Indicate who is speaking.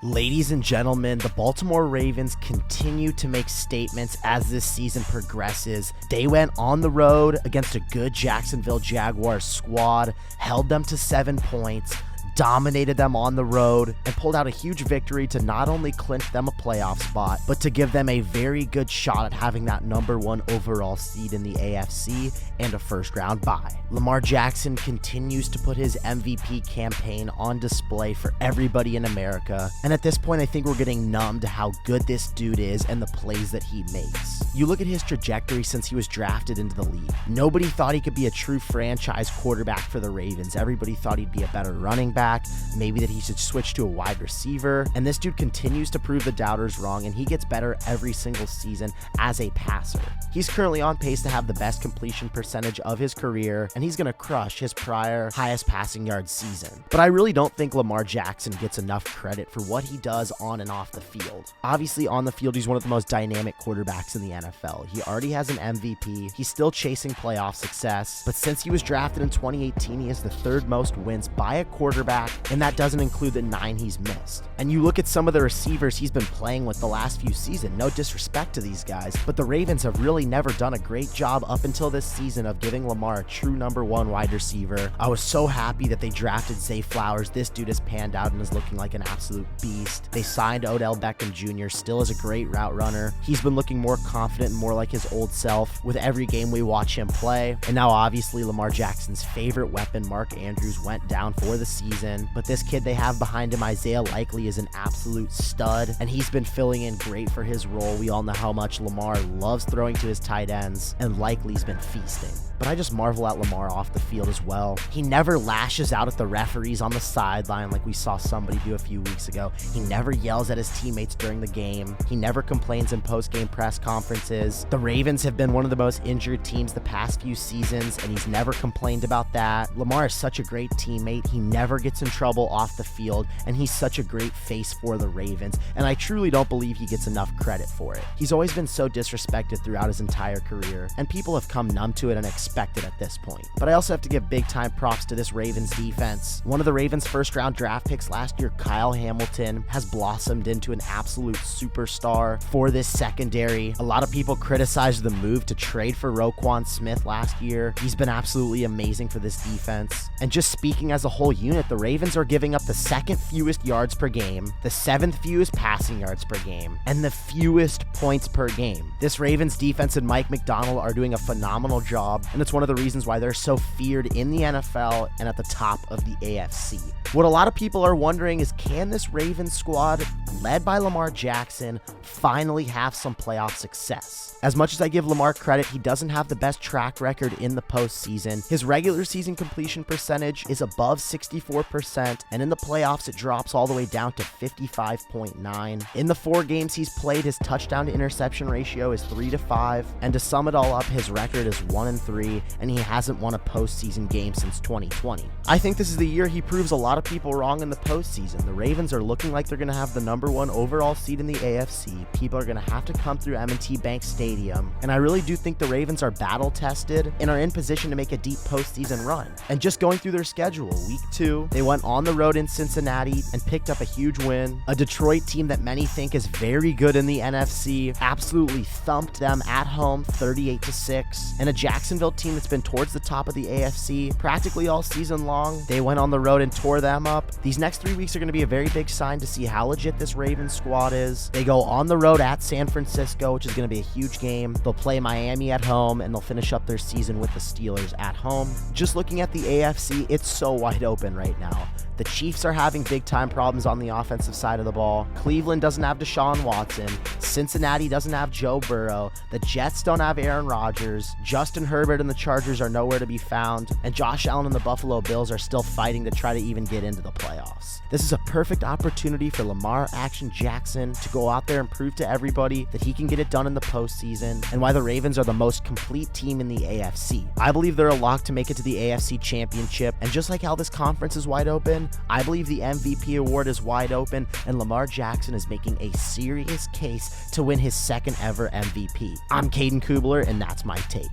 Speaker 1: Ladies and gentlemen, the Baltimore Ravens continue to make statements as this season progresses. They went on the road against a good Jacksonville Jaguars squad, held them to 7 points, dominated them on the road, and pulled out a huge victory to not only clinch them a playoff spot, but to give them a very good shot at having that #1 overall seed in the AFC and a first-round bye. Lamar Jackson continues to put his MVP campaign on display for everybody in America, and at this point I think we're getting numb to how good this dude is and the plays that he makes. You look at his trajectory since he was drafted into the league. Nobody thought he could be a true franchise quarterback for the Ravens. Everybody thought he'd be a better running back, maybe that he should switch to a wide receiver, and this dude continues to prove the doubters wrong, and he gets better every single season as a passer. He's currently on pace to have the best completion percentage of his career, and he's going to crush his prior highest passing yard season. But I really don't think Lamar Jackson gets enough credit for what he does on and off the field. Obviously, on the field, he's one of the most dynamic quarterbacks in the NFL. He already has an MVP. He's still chasing playoff success, but since he was drafted in 2018, he has the third most wins by a quarterback, and that doesn't include the 9 he's missed. And you look at some of the receivers he's been playing with the last few seasons, no disrespect to these guys, but the Ravens have really never done a great job up until this season of giving Lamar a true #1 wide receiver. I was so happy that they drafted Zay Flowers. This dude has panned out and is looking like an absolute beast. They signed Odell Beckham Jr., still is a great route runner. He's been looking more confident and more like his old self with every game we watch him play. And now obviously Lamar Jackson's favorite weapon, Mark Andrews, went down for the season. But this kid they have behind him, Isaiah Likely, is an absolute stud, and he's been filling in great for his role. We all know how much Lamar loves throwing to his tight ends, and Likely's been feasting. But I just marvel at Lamar off the field as well. He never lashes out at the referees on the sideline like we saw somebody do a few weeks ago. He never yells at his teammates during the game. He never complains in post-game press conferences. The Ravens have been one of the most injured teams the past few seasons, and he's never complained about that. Lamar is such a great teammate. He never gets in trouble off the field, and he's such a great face for the Ravens, and I truly don't believe he gets enough credit for it. He's always been so disrespected throughout his entire career, and people have come numb to it and expected at this point. But I also have to give big time props to this Ravens defense. One of the Ravens' first round draft picks last year, Kyle Hamilton, has blossomed into an absolute superstar for this secondary. A lot of people criticized the move to trade for Roquan Smith last year. He's been absolutely amazing for this defense. And just speaking as a whole unit, the Ravens are giving up the second fewest yards per game, the 7th fewest passing yards per game, and the fewest points per game. This Ravens defense and Mike McDonald are doing a phenomenal job, and it's one of the reasons why they're so feared in the NFL and at the top of the AFC. What a lot of people are wondering is, can this Ravens squad, led by Lamar Jackson, finally have some playoff success? As much as I give Lamar credit, he doesn't have the best track record in the postseason. His regular season completion percentage is above 64%, and in the playoffs it drops all the way down to 55.9. In the 4 games he's played, his touchdown to interception ratio is 3-5, and to sum it all up, his record is 1-3, and he hasn't won a postseason game since 2020. I think this is the year he proves a lot of people wrong in the postseason. The Ravens are looking like they're going to have the #1 overall seed in the AFC. People are going to have to come through M&T Bank Stadium, and I really do think the Ravens are battle tested and are in position to make a deep postseason run. And just going through their schedule, week 2, they went on the road in Cincinnati and picked up a huge win. A Detroit team that many think is very good in the NFC absolutely thumped them at home 38-6. And a Jacksonville team that's been towards the top of the AFC practically all season long, they went on the road and tore them up. These next 3 weeks are going to be a very big sign to see how legit this Ravens squad is. They go on the road at San Francisco, which is going to be a huge game. They'll play Miami at home, and they'll finish up their season with the Steelers at home. Just looking at the AFC, it's so wide open right now. The Chiefs are having big-time problems on the offensive side of the ball. Cleveland doesn't have Deshaun Watson. Cincinnati doesn't have Joe Burrow. The Jets don't have Aaron Rodgers. Justin Herbert and the Chargers are nowhere to be found. And Josh Allen and the Buffalo Bills are still fighting to try to even get into the playoffs. This is a perfect opportunity for Lamar Action Jackson to go out there and prove to everybody that he can get it done in the postseason, and why the Ravens are the most complete team in the AFC. I believe they're a lock to make it to the AFC Championship, and just like how this conference is wide open, I believe the MVP award is wide open, and Lamar Jackson is making a serious case to win his second ever MVP. I'm Caden Kubler, and that's my take.